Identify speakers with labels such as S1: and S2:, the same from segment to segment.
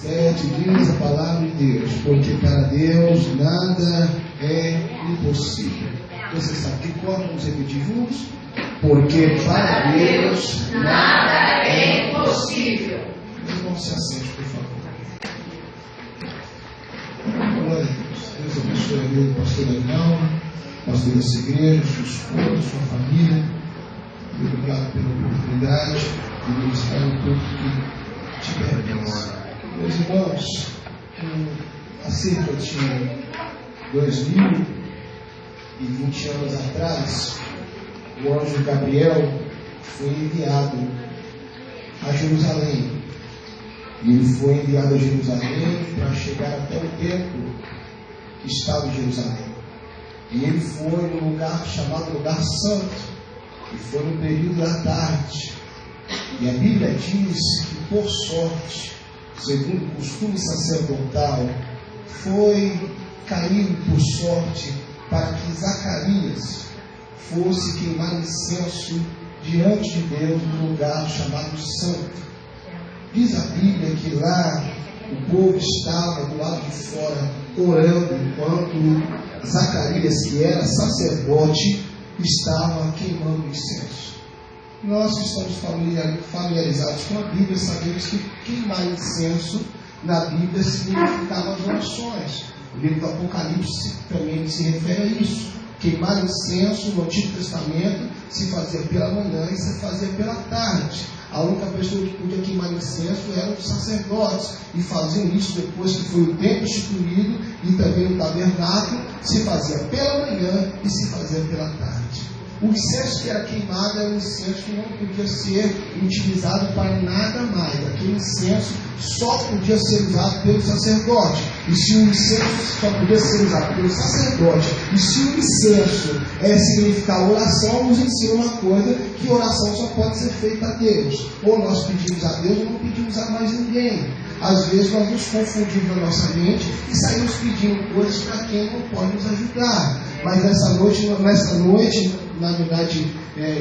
S1: 7 diz a palavra de Deus, porque para Deus nada é impossível. Você sabe de qual? Vamos repetir juntos? Porque para Deus nada é impossível. Irmão, se assente, por favor. Glória a Deus. Deus abençoe a vida do pastor Daniel, pastor dessa igreja, sua esposa, sua família. Muito obrigado pela oportunidade de ministrar um pouco que te pertence. Meus irmãos, há cerca de 2020 anos atrás, o anjo Gabriel foi enviado a Jerusalém. E ele foi enviado a Jerusalém para chegar até o templo que estava em Jerusalém. E ele foi num lugar chamado Lugar Santo. E foi no período da tarde. E a Bíblia diz que, por sorte, segundo o costume sacerdotal, foi caído por sorte para que Zacarias fosse queimar incenso diante de Deus num lugar chamado Santo. Diz a Bíblia que lá o povo estava do lado de fora orando, enquanto Zacarias, que era sacerdote, estava queimando incenso. Nós que estamos familiarizados com a Bíblia sabemos que queimar incenso na Bíblia significava as orações. O livro do Apocalipse também se refere a isso. Queimar incenso no Antigo Testamento se fazia pela manhã e se fazia pela tarde. A única pessoa que podia queimar incenso eram os sacerdotes, e faziam isso depois que foi o templo instituído, e também o tabernáculo se fazia pela manhã e se fazia pela tarde. O incenso que era queimado era um incenso que não podia ser utilizado para nada mais. Aquele incenso só podia ser usado pelo sacerdote. E se o incenso só podia ser usado pelo sacerdote, e se o incenso significar oração, nos ensina uma coisa, que oração só pode ser feita a Deus. Ou nós pedimos a Deus, ou não pedimos a mais ninguém. Às vezes nós nos confundimos na nossa mente e saímos pedindo coisas para quem não pode nos ajudar. Mas nessa noite, na verdade,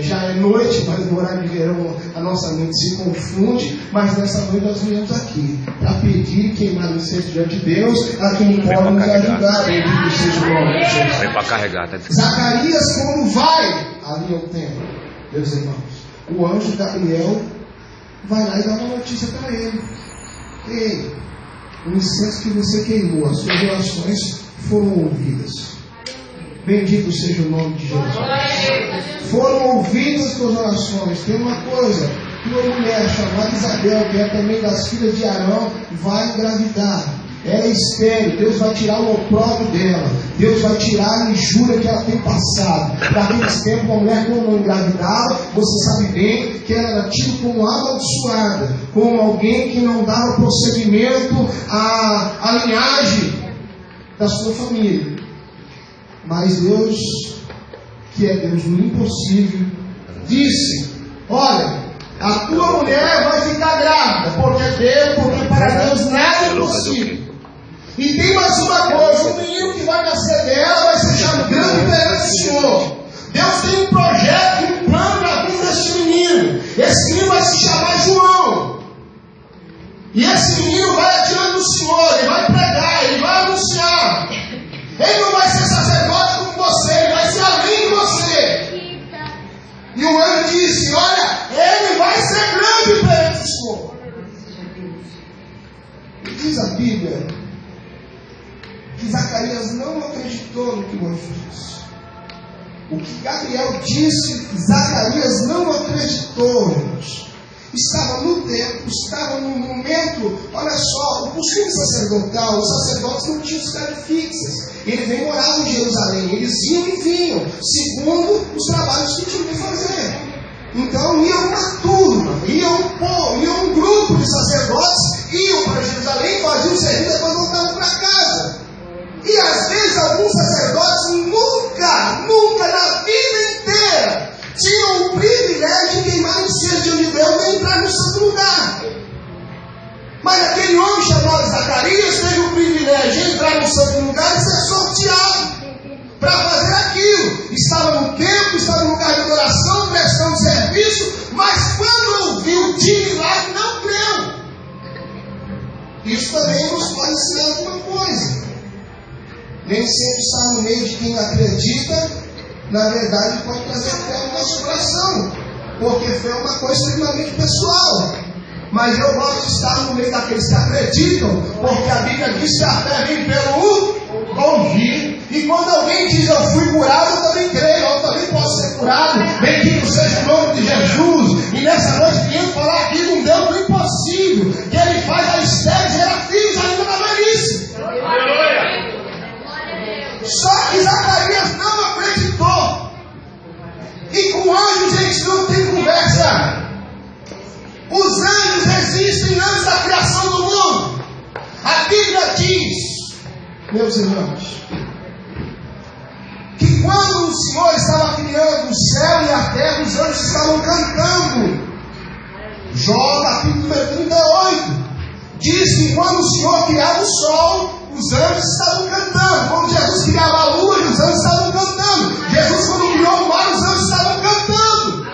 S1: já é noite, mas no horário de verão a nossa mente se confunde. Mas nessa noite nós viemos aqui para pedir e queimar o incenso diante de Deus a quem pode nos ajudar. Bendito seja o nome de Jesus.
S2: Vem para carregar, tá?
S1: Zacarias, quando vai ali ao templo, meus irmãos, o anjo Gabriel vai lá e dá uma notícia para ele. Ei, o incenso que você queimou, as suas orações foram ouvidas. Bendito seja o nome de Jesus. Foram ouvidas as tuas orações. Tem uma coisa, uma mulher chamada Isabel, que é também das filhas de Arão, vai engravidar. Ela é estéril, Deus vai tirar o opróbrio dela, Deus vai tirar a injúria que ela tem passado. Naqueles tempos, uma mulher quando não engravidava, você sabe bem que ela era tida como amaldiçoada, como alguém que não dava prosseguimento à linhagem da sua família. Mas Deus, que é Deus do impossível, disse: olha, a tua mulher vai ficar grávida, porque para Deus nada é impossível. E tem mais uma coisa, o menino que vai nascer dela vai ser chamado grande perante o Senhor. Deus tem um projeto e um plano para a vida desse menino. Esse menino vai se chamar João. E esse menino vai adiante do Senhor, ele vai pregar, ele vai anunciar. Ele não vai ser sacerdote como você, ele vai ser além de você. E o anjo disse: olha, ele vai ser grande perante o Senhor. E diz a Bíblia que Zacarias não acreditou no que o anjo disse. O que Gabriel disse, Zacarias não acreditou, irmãos. Estava no tempo, estava no momento, olha só, o costume sacerdotal, os sacerdotes não tinham cidade fixas. Eles nem moravam em Jerusalém, eles iam e vinham, segundo os trabalhos que tinham que fazer. Então ia uma turma, ia um grupo de sacerdotes, iam para Jerusalém, faziam o serviço e depois voltavam para casa. E às vezes alguns sacerdotes nunca na vida inteira tinham o privilégio de queimar incenso diante de Deus e entrar no santo lugar. Mas aquele homem chamado Zacarias teve o privilégio de entrar no santo lugar e ser sorteado para fazer aquilo. Estava no templo, estava no lugar de adoração, prestando serviço, mas quando ouviu o milagre, não creu. Isso também nos pode ensinar alguma coisa. Nem sempre estar no meio de quem acredita, na verdade, pode trazer fé ao nosso coração. Porque fé é uma coisa extremamente pessoal. Mas eu gosto de estar no meio daqueles que acreditam, porque a Bíblia diz que a fé vem pelo ouvir. E quando alguém diz eu fui curado, eu também creio, eu também posso ser curado. Bendito seja o nome de Jesus. E nessa noite queremos falar aqui de um Deus do impossível, que Ele faz a estéril gerar filhos ainda na velhice. Só que Zacarias não acreditou. E com anjos a gente não tem conversa. Os anjos existem antes da criação do mundo. A Bíblia diz, meus irmãos, que quando o Senhor estava criando o céu e a terra, os anjos estavam cantando. Jó, capítulo 38, diz que quando o Senhor criava o sol, os anjos estavam cantando. Quando Jesus criava a lua, os anjos estavam cantando. Jesus, quando criou o mar, os anjos estavam cantando.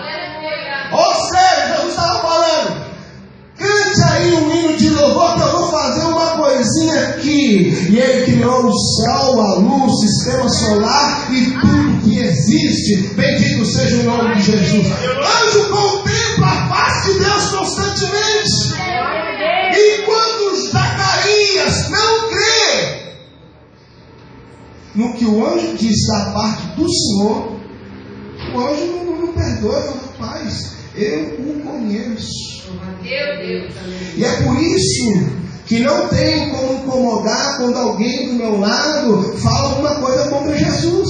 S1: Ou seja, Jesus estava falando: cante aí um hino de louvor que eu vou fazer uma coisinha aqui. E Ele criou o sol, a luz, o sistema solar e tudo que existe. Bendito seja o nome de Jesus. Anjo contempla a face de Deus constantemente. E quando Zacarias não crê no que o anjo diz da parte do Senhor, o anjo não perdoa, rapaz, eu o conheço. E é por isso que não tem como incomodar quando alguém do meu lado fala alguma coisa contra Jesus.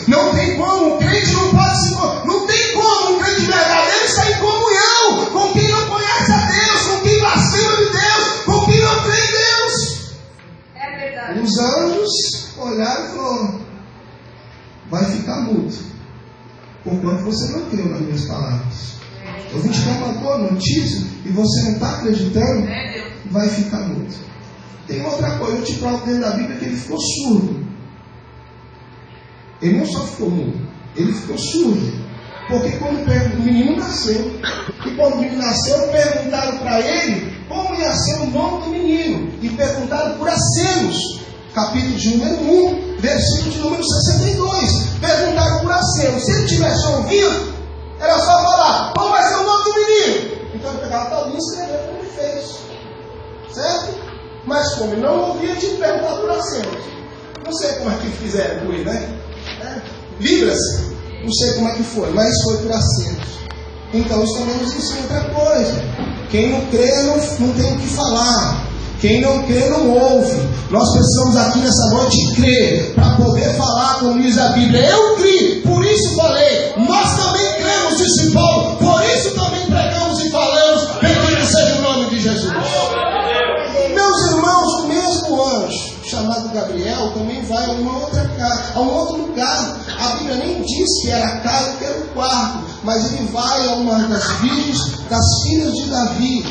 S1: Não tem como, o crente não pode se... Não tem como um crente verdadeiro estar em comunhão com quem não conhece a Deus, com quem blasfema de Deus, com quem não crê em Deus. É verdade. Os anjos olharam e falaram: vai ficar mudo, porquanto você não creu nas minhas palavras. Eu vim te dar uma boa notícia e você não está acreditando, vai ficar mudo. Tem outra coisa, eu te provo dentro da Bíblia que ele ficou surdo. Ele não só ficou mudo, ele ficou surdo. Porque quando o menino nasceu, e quando o menino nasceu, perguntaram para ele como ia ser o nome do menino. E perguntaram por acenos, capítulo de número 1, versículo de número 62. Perguntaram por acenos. Se ele tivesse ouvido, era só falar: qual vai ser o nome do menino? Então ele pegava a tabuinha e escrevia como ele fez. Certo? Mas como ele não ouvia, tinha que perguntar por acenos. Não sei como é que fizeram com ele, né? Libras-se. Não sei como é que foi, mas foi por acenos. Então isso também nos ensina outra coisa. Quem não crê não tem o que falar. Quem não crê não ouve. Nós precisamos aqui nessa noite crer para poder falar como diz a Bíblia. Eu criei, por isso falei. Nós também cremos, disse Paulo. Por isso também pregamos e falamos. Bendito seja o nome de Jesus. Meus irmãos, o mesmo anjo chamado Gabriel também vai a uma outra casa, a um outro lugar. A Bíblia nem diz que era a casa, que era o quarto, mas ele vai a uma das virgens das filhas de Davi.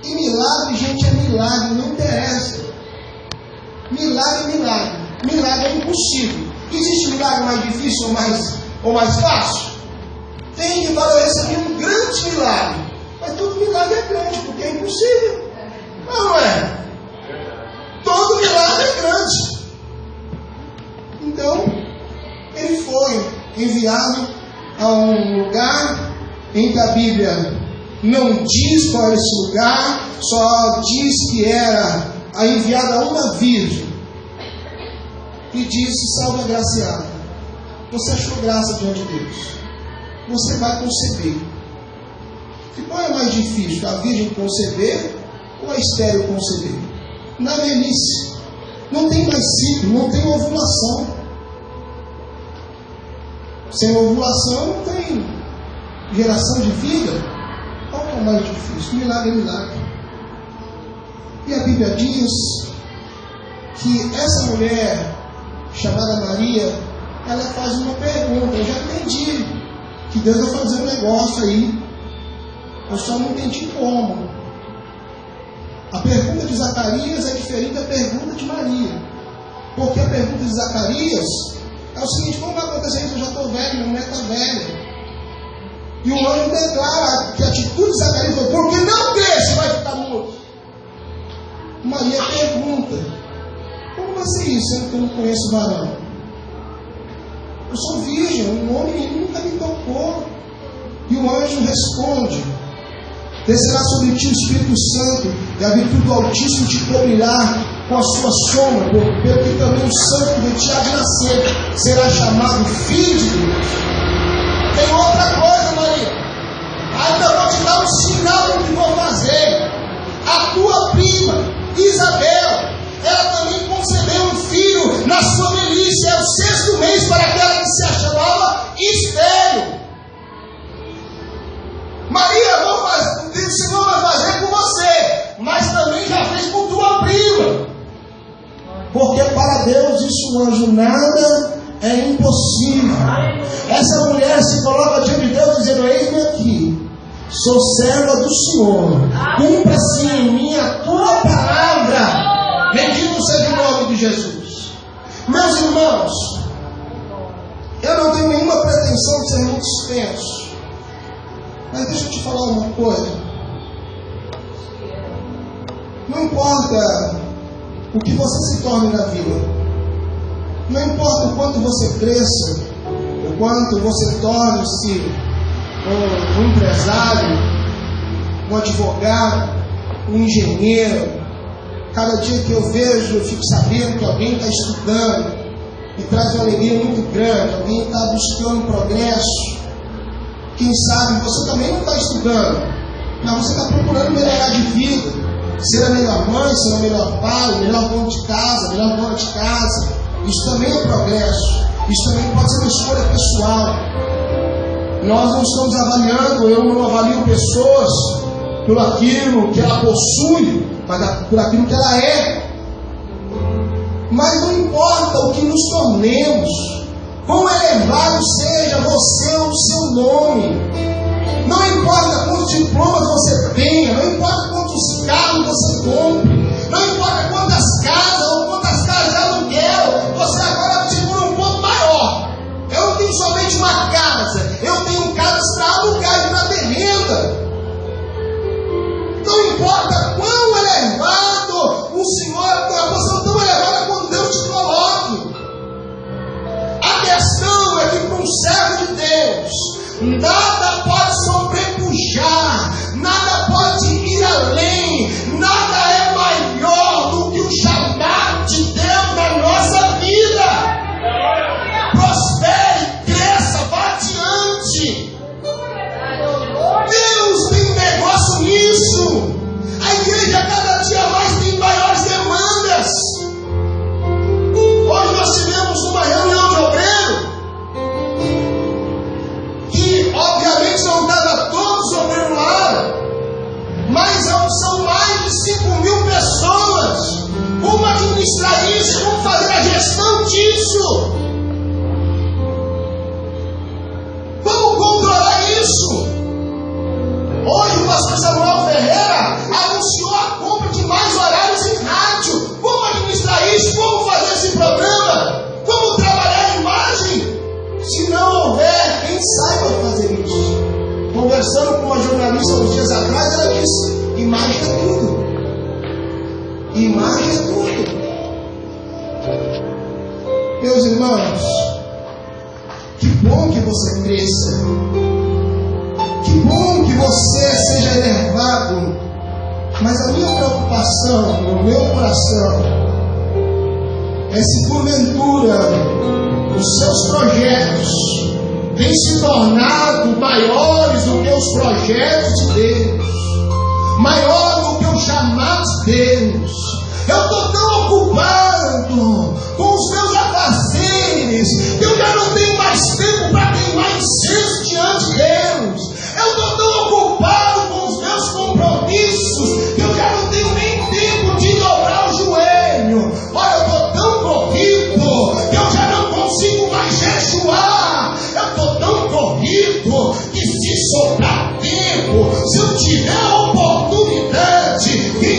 S1: E milagre, gente, é milagre, não interessa. Milagre é milagre. Milagre é impossível. Existe milagre mais difícil ou mais fácil? Tem que eu recebi um grande milagre. Mas todo milagre é grande, porque é impossível. Não é? Todo milagre é grande. Então, ele foi enviado a um lugar em que a Bíblia não diz qual é esse lugar, só diz que era enviada a uma virgem. E disse: salve agraciada, você achou graça diante de Deus, você vai conceber. E qual é mais difícil, a virgem conceber ou a estéril conceber? Na velhice, não tem mais ciclo, não tem ovulação. Sem ovulação não tem geração de vida. Qual é o mais difícil? Milagre é milagre. E a Bíblia diz que essa mulher chamada Maria, ela faz uma pergunta. Eu já entendi que Deus vai fazer um negócio aí, eu só não entendi como. A pergunta de Zacarias é diferente da pergunta de Maria. Porque a pergunta de Zacarias é o seguinte: como vai acontecer isso? Eu já estou velho, minha mulher está velha. E o anjo declara que a atitude de Zacarias foi: porque não crê, você vai ficar morto. Maria pergunta: como vai ser isso, sendo que eu não conheço o varão? Eu sou virgem, um homem nunca me tocou. E o anjo responde: descerá sobre ti o Espírito Santo, e a virtude do Altíssimo te cobrirá com a sua sombra, pelo que também o santo de ti há de nascer será chamado Filho de Deus. Tem outra coisa, Maria. Ainda vou te dar um sinal do que vou fazer. A tua prima, Isabel, ela também concebeu um filho na sua velhice, é o 6º mês para aquela que se chamava estéril. Maria, o Senhor vai fazer por você, mas também já fez por tua prima. Porque para Deus isso, anjo, nada é impossível. Essa mulher se coloca diante de Deus dizendo: eis-me aqui, sou serva do Senhor, cumpra-se em mim a tua palavra. Bendito seja o nome de Jesus. Meus irmãos, eu não tenho nenhuma pretensão de ser muito extenso, mas deixa eu te falar uma coisa. Não importa o que você se torne na vida, não importa o quanto você cresça, o quanto você torne-se um empresário, um advogado, um engenheiro. Cada dia que eu vejo, eu fico sabendo que alguém está estudando, me traz uma alegria muito grande. Alguém está buscando progresso. Quem sabe você também não está estudando, mas você está procurando melhorar de vida, ser a melhor mãe, ser o melhor pai, o melhor dono de casa, a melhor dona de casa. Isso também é progresso. Isso também pode ser uma escolha pessoal. Nós não estamos avaliando, eu não avalio pessoas por aquilo que ela possui, mas por aquilo que ela é. Mas não importa o que nos tornemos, quão elevado seja você ou o seu nome, não importa quantos diplomas você tenha, não importa quantos carros você compre, não importa quantas casas ou quantas casas de aluguel, você agora segura um ponto maior. Eu não tenho somente uma casa, eu tenho casas para alugar e para ter renda. Não importa quão elevado o Senhor, a posição tão elevada quando Deus te coloque. A questão é que para um servo de Deus, nada pode sobrepujar, nada pode ir além, nada é maior do que o chamado de Deus na nossa vida. Prospere, cresça, vá adiante. Deus tem um negócio nisso. A igreja cada dia mais tem maiores demandas. Hoje nós tivemos uma reunião de obreiro que obviamente não estava todos obreiros lá, mas são mais de 5.000 pessoas. Como administrar isso? Como fazer a gestão disso? Como controlar isso? Hoje o pastor Samuel Ferreira anunciou a compra de mais horários em rádio. Como administrar isso? Como fazer esse programa? Como trabalhar a imagem? Se não houver quem saiba fazer isso. Conversando com uma jornalista uns dias atrás, ela disse: imagem é tudo. Imagem é tudo. Meus irmãos, que bom que você cresça. Que bom que você seja elevado. Mas a minha preocupação no meu coração é se porventura os seus projetos têm se tornado maiores do que os projetos de Deus, maior do que o chamado de Deus. Eu estou tão ocupado com os meus afazeres que eu já não tenho mais tempo para queimar incenso diante de Deus. Eu estou tão ocupado com os meus compromissos que eu já não tenho nem tempo de dobrar o joelho. Olha, eu estou tão corrido que eu já não consigo mais jejuar. Eu estou tão corrido que se sobrar tempo, se eu tiver a oportunidade, quem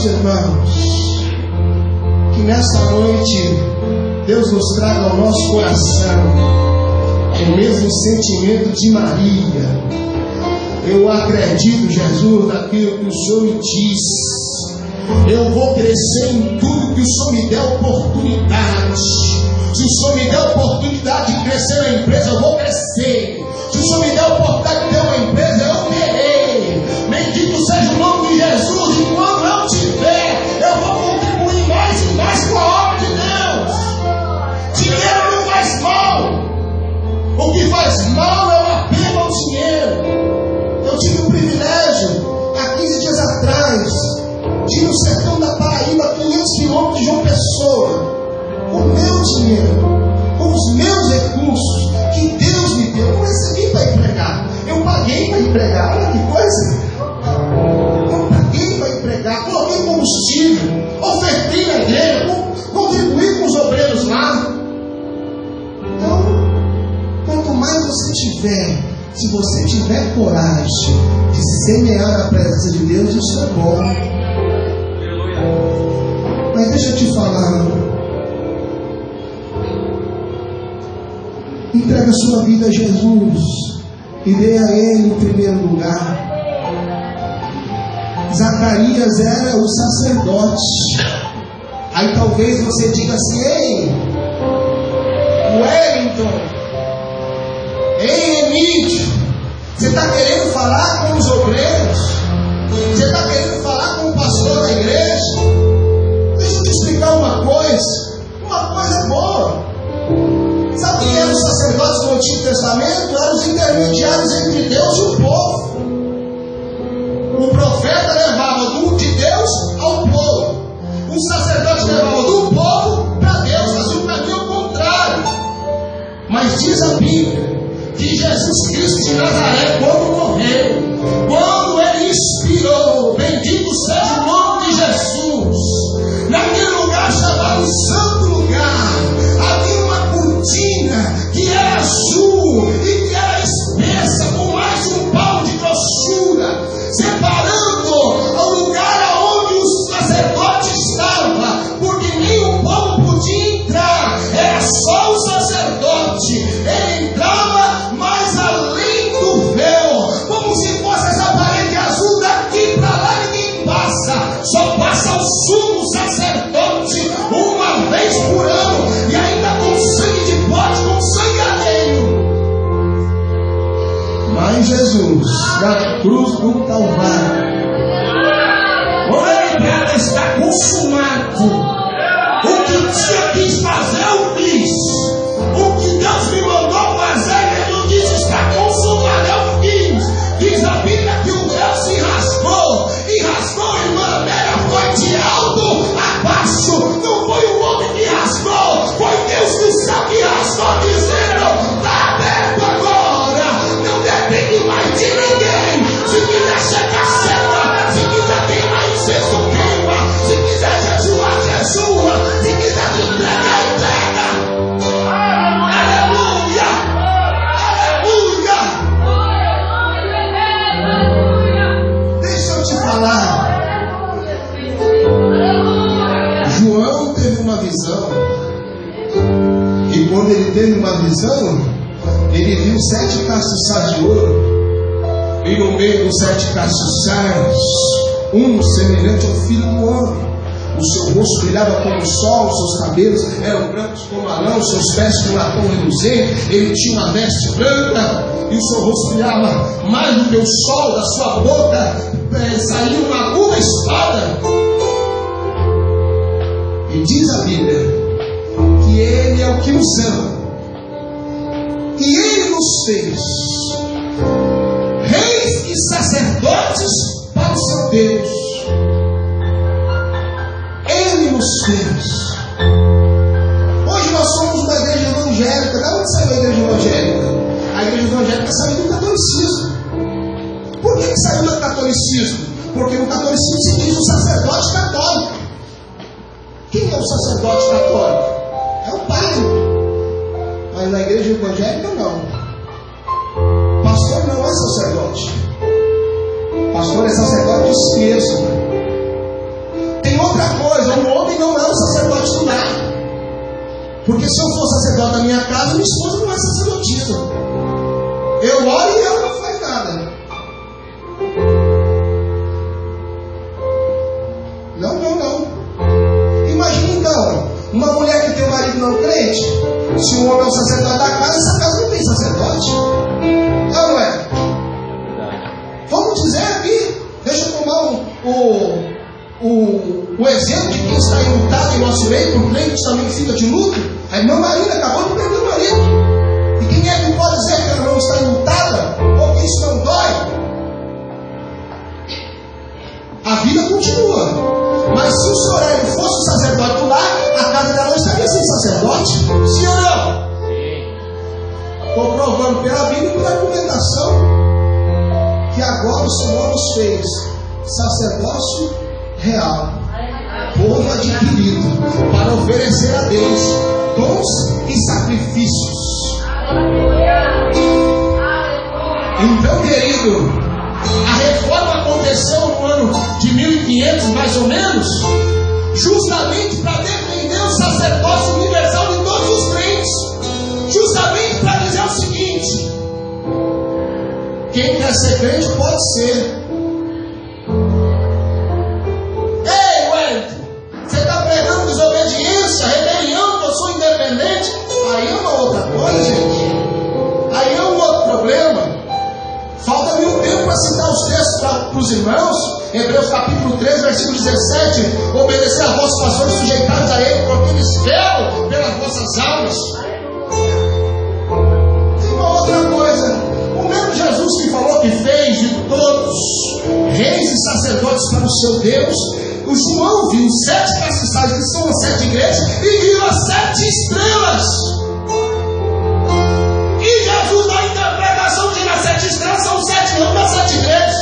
S1: Meus irmãos, que nessa noite Deus nos traga ao nosso coração o mesmo sentimento de Maria. Eu acredito, Jesus, naquilo que o Senhor me diz. Eu vou crescer em tudo que o Senhor me der oportunidade. Se o Senhor me der oportunidade de crescer na empresa, eu vou crescer. Se o Senhor me der oportunidade de ter uma empresa, eu terei. Bendito seja o nome de Jesus. E quando eu tiver, eu vou contribuir mais e mais com a obra de Deus. Dinheiro não faz mal. O que faz mal é o apego ao dinheiro. Eu tive o privilégio, há 15 dias atrás, de ir no sertão da Paraíba, 500 quilômetros de João Pessoa, com o meu dinheiro, com os meus recursos, que Deus me deu. Eu não recebi para ir pregar, eu paguei para ir pregar. Olha que coisa! Eu paguei para ir pregar, coloquei combustível, ofertei na igreja, contribuí com os obreiros lá. Então, quanto mais você tiver, se você tiver coragem de semear na presença de Deus, isso é bom. Mas deixa eu te falar. Entrega a sua vida a Jesus e dê a Ele em primeiro lugar. Zacarias era o sacerdote. Aí talvez você diga assim: ei, Wellington, ei, Emílio, você está querendo falar com os obreiros? Você está querendo falar com o pastor da igreja? Deixa eu te explicar uma coisa boa. Sabe quem eram os sacerdotes do Antigo Testamento? Eram os intermediários entre Deus e o povo. O profeta levava do de Deus ao povo. O sacerdote levava do povo para Deus, fazia o caminho ao contrário. Mas diz a Bíblia que Jesus Cristo de Nazaré, quando morreu, quando Ele expirou, bendito seja o nome de Jesus, naquele lugar chamado Santo Lugar, havia uma cortina que era azul e que era espessa, com mais de um palmo de grossura, separando o lugar aonde o sacerdote estava, porque nem o povo podia entrar, era só o sacerdote. Ele entrava mais além do véu, como se fosse essa parede azul. Daqui para lá ninguém passa, só passa o sumo sacerdote uma vez por ano, e ainda com sangue de bode, com sangue alheio. Mas Jesus, na cruz do Calvário, quando ele prega, está consumado. O que tinha quis fazer, eu fiz. O que Deus me mandou fazer, ele diz: está consumado, eu fiz. Diz a Bíblia que o véu se rasgou, e rasgou, irmã Amélia, foi de alto a baixo. Não foi o homem que rasgou, foi Deus do céu que rasgou, dizendo: está aberto agora, não depende mais de ninguém. Se quiser chegar, chega. Se quiser queimar incenso, queima. Se quiser jejuar, jejua. Se quiser entregar, entrega. Aleluia! Aleluia! Deixa eu te falar. João teve uma visão. E quando ele teve uma visão, ele viu 7 castiçais de ouro. E no meio dos 7 castiçais, um semelhante ao filho do homem. O seu rosto brilhava como o sol, os seus cabelos eram brancos como a lã, os seus pés como latão reluzente. Ele tinha uma veste branca e o seu rosto brilhava mais do que o sol. Da sua boca saía uma aguda espada. E diz a Bíblia que Ele é o que nos ama, e Ele nos fez reis e sacerdotes para o seu Deus. Ele nos fez. Hoje nós somos uma igreja evangélica. Da onde saiu a igreja evangélica? A igreja evangélica saiu do catolicismo. Por que saiu do catolicismo? Porque no catolicismo se diz o sacerdote católico. Quem é o sacerdote católico? É o padre. Mas na igreja evangélica não. Pastor não é sacerdote. Pastor é sacerdote de esquerda. Porque se eu for sacerdote da minha casa, minha esposa não é sacerdotisa. Eu oro e ela não faz nada. Não. Imagina então, uma mulher que tem um marido não crente, se o homem é o sacerdote da casa, essa casa não tem sacerdote. Não é? Vamos dizer aqui, deixa eu tomar o exemplo de quem está enlutado em nosso meio, por crente também fica de luto. A irmã Marina acabou de perder o marido. E quem é que pode dizer que ela não está enlutada? Ou que isso não dói? A vida continua. Mas se o senhor Hélio fosse o sacerdote do lar, a casa dela não estaria sem sacerdote? Sim ou não? Estou provando pela Bíblia e pela argumentação que agora o Senhor nos fez sacerdócio real, povo adquirido, para oferecer a Deus dons e sacrifícios. Então, querido, a reforma aconteceu no ano de 1500, mais ou menos, justamente para defender o sacerdócio universal de todos os crentes, justamente para dizer o seguinte: quem quer ser crente pode ser. Ei, Wellington, você está pregando desobediência, rebelião, que eu sou independente? Aí é uma outra coisa, gente. Aí é um outro problema. Falta-me um tempo para citar os textos para os irmãos. Hebreus capítulo 13, versículo 17. Obedecer a vossos pastores, sujeitados a ele, porque eles velam pelas vossas almas. Tem uma outra coisa. O mesmo Jesus que falou que fez de todos reis e sacerdotes para o seu Deus, o João viu 7 castiçais, que são as 7 igrejas, e viu as 7 estrelas. E Jesus, na interpretação, diz: as 7 estrelas são 7 ramos das 7 igrejas.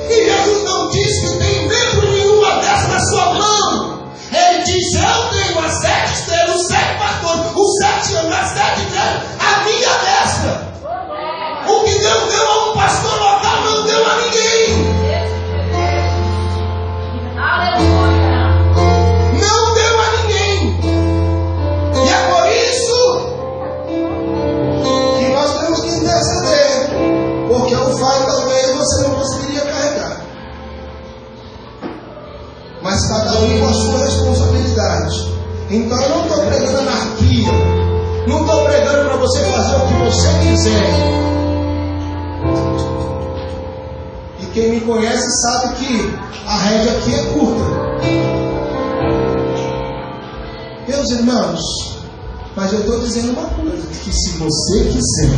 S1: E Jesus não diz que tem membro nenhuma dessas na sua mão. Ele diz: eu tenho as 7 estrelas, os 7 pastores, os 7 ramos das 7 igrejas, a minha destra. O que Deus deu a um pastor local não deu a ninguém. Não deu a ninguém. E é por isso que nós temos que interceder, porque o fardo talvez você não conseguiria carregar. Mas cada um com a sua responsabilidade. Então eu não estou pregando anarquia. Não estou pregando para você fazer o que você quiser. E quem me conhece sabe que a rédea aqui é curta. Meus irmãos, mas eu estou dizendo uma coisa: que se você quiser,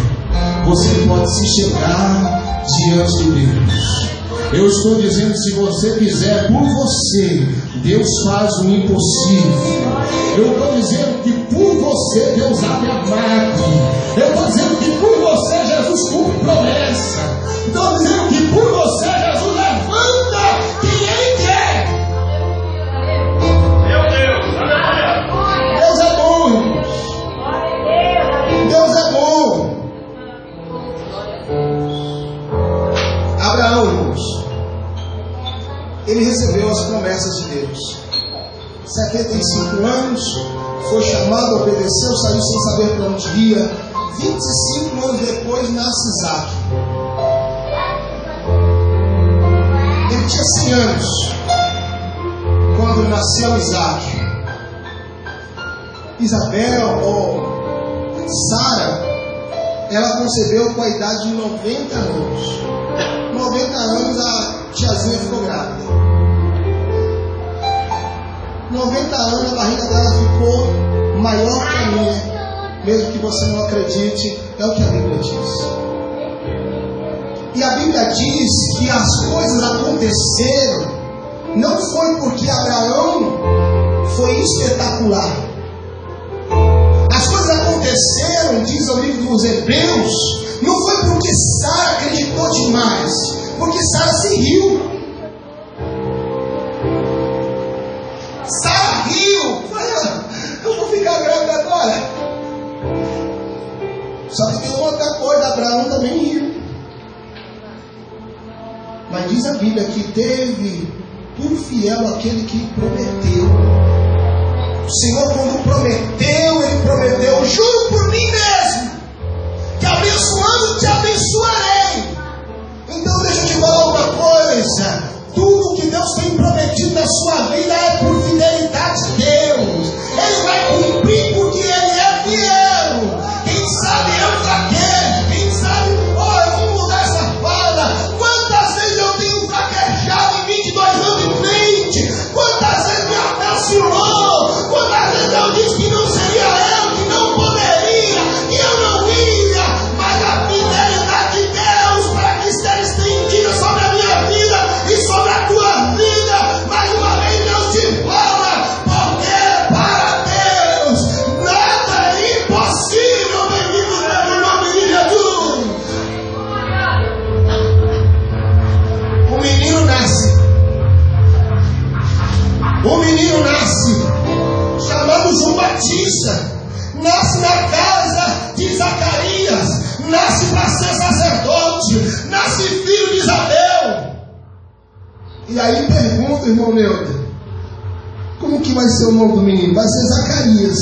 S1: você pode se chegar diante de Deus. Eu estou dizendo, se você quiser, por você, Deus faz o impossível. Eu estou dizendo que por você, Deus abre a máquina. Eu estou dizendo que por você, Jesus cumpre promessa. Estou dizendo que por você, Jesus levanta quem Ele quer. Meu Deus, Deus é bom, irmãos. Deus é bom. Abraão, irmãos, ele recebeu as promessas de Deus. 75 anos, foi chamado, obedeceu, saiu sem saber para onde ia. 25 anos depois nasce Isaac. Ele tinha 100 anos quando nasceu Isaac. Isabel, ou Sara, ela concebeu com a idade de 90 anos. 90 anos a tiazinha ficou grávida. 90 anos a barriga dela ficou maior que a minha. Mesmo que você não acredite, é o que a Bíblia diz. E a Bíblia diz que as coisas aconteceram, não foi porque Abraão foi espetacular. As coisas aconteceram, diz o livro dos Hebreus, não foi porque Sara acreditou demais, porque Sara se riu. Sara riu. Eu vou ficar grávida agora. Só que tem outra coisa, Abraão também riu. Mas diz a Bíblia que teve por fiel aquele que prometeu. O Senhor, quando prometeu, Ele prometeu: juro por mim mesmo, que abençoando te abençoarei. Então deixa eu te falar uma coisa: tudo que Deus tem prometido na sua vida é por fidelidade de Deus. Ele vai cumprir porque Ele é fiel. Quem sabe eu fraquejo, quem sabe, eu vou mudar essa fala. Quantas vezes eu tenho fraquejado em 22 anos de frente? Quantas vezes me abençoou? Quantas vezes eu disse que não seria eu, que não poderia, que eu não ia? Mas a fidelidade de Deus para que esteja estendida sobre a minha vida e sobre a tua vida. Mais uma vez Deus te fala, porque para Deus nada é impossível. Bendito seja o nome de Jesus. O menino nasce. O menino nasce, chamado João Batista. Nasce na casa de Zacarias. Nasce para ser sacerdote. Nasce filho de Isabel. E aí pergunta, irmão Neuter, como que vai ser o nome do menino? Vai ser Zacarias.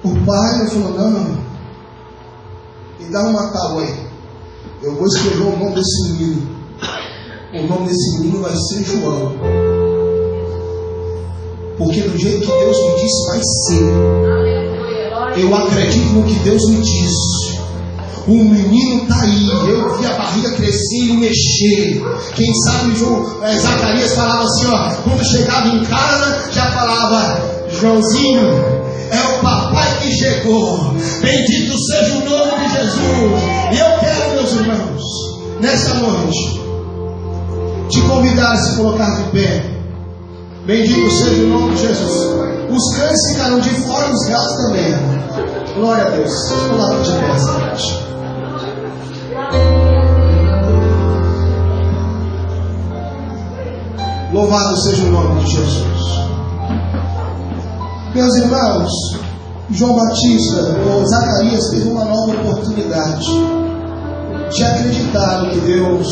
S1: O pai falou: não, me dá uma tábua aí, eu vou escrever o nome desse menino. O nome desse menino vai ser João, porque do jeito que Deus me disse vai ser. Eu acredito no que Deus me disse. O menino está aí. Eu vi a barriga crescer e mexer. Quem sabe Zacarias falava assim, quando chegava em casa, já falava: Joãozinho, é o papai que chegou. Bendito seja o nome de Jesus. E eu quero, meus irmãos, nessa noite, te convidar a se colocar de pé. Bendito seja o nome de Jesus. Os cães ficaram de fora, os gatos também. Glória a Deus. Coloca de pé essa noite. Louvado seja o nome de Jesus. Meus irmãos, João Batista, ou Zacarias, teve uma nova oportunidade de acreditar no que Deus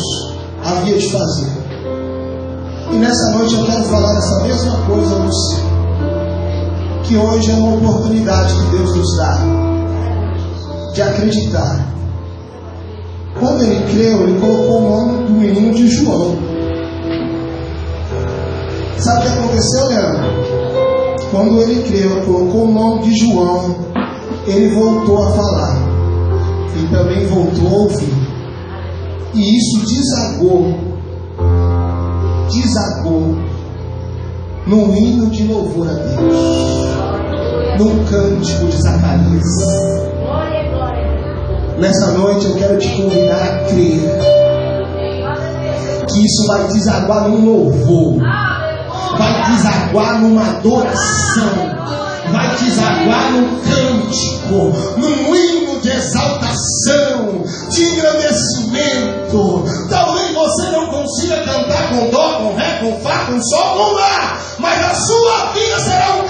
S1: havia de fazer. E nessa noite eu quero falar essa mesma coisa a você, que hoje é uma oportunidade que Deus nos dá de acreditar. Quando ele creu, ele colocou o nome do menino de João. Sabe o que aconteceu, Leandro? Quando ele creu, colocou o nome de João, ele voltou a falar e também voltou a ouvir. E isso desagou num hino de louvor a Deus, num cântico de Zacarias. Nessa noite eu quero te convidar a crer que isso vai desaguar num louvor, vai desaguar numa adoração, vai desaguar num cântico, num hino de exaltação, de engrandecimento. Talvez você não consiga cantar com dó, com ré, com fá, com sol, com lá, mas a sua vida será um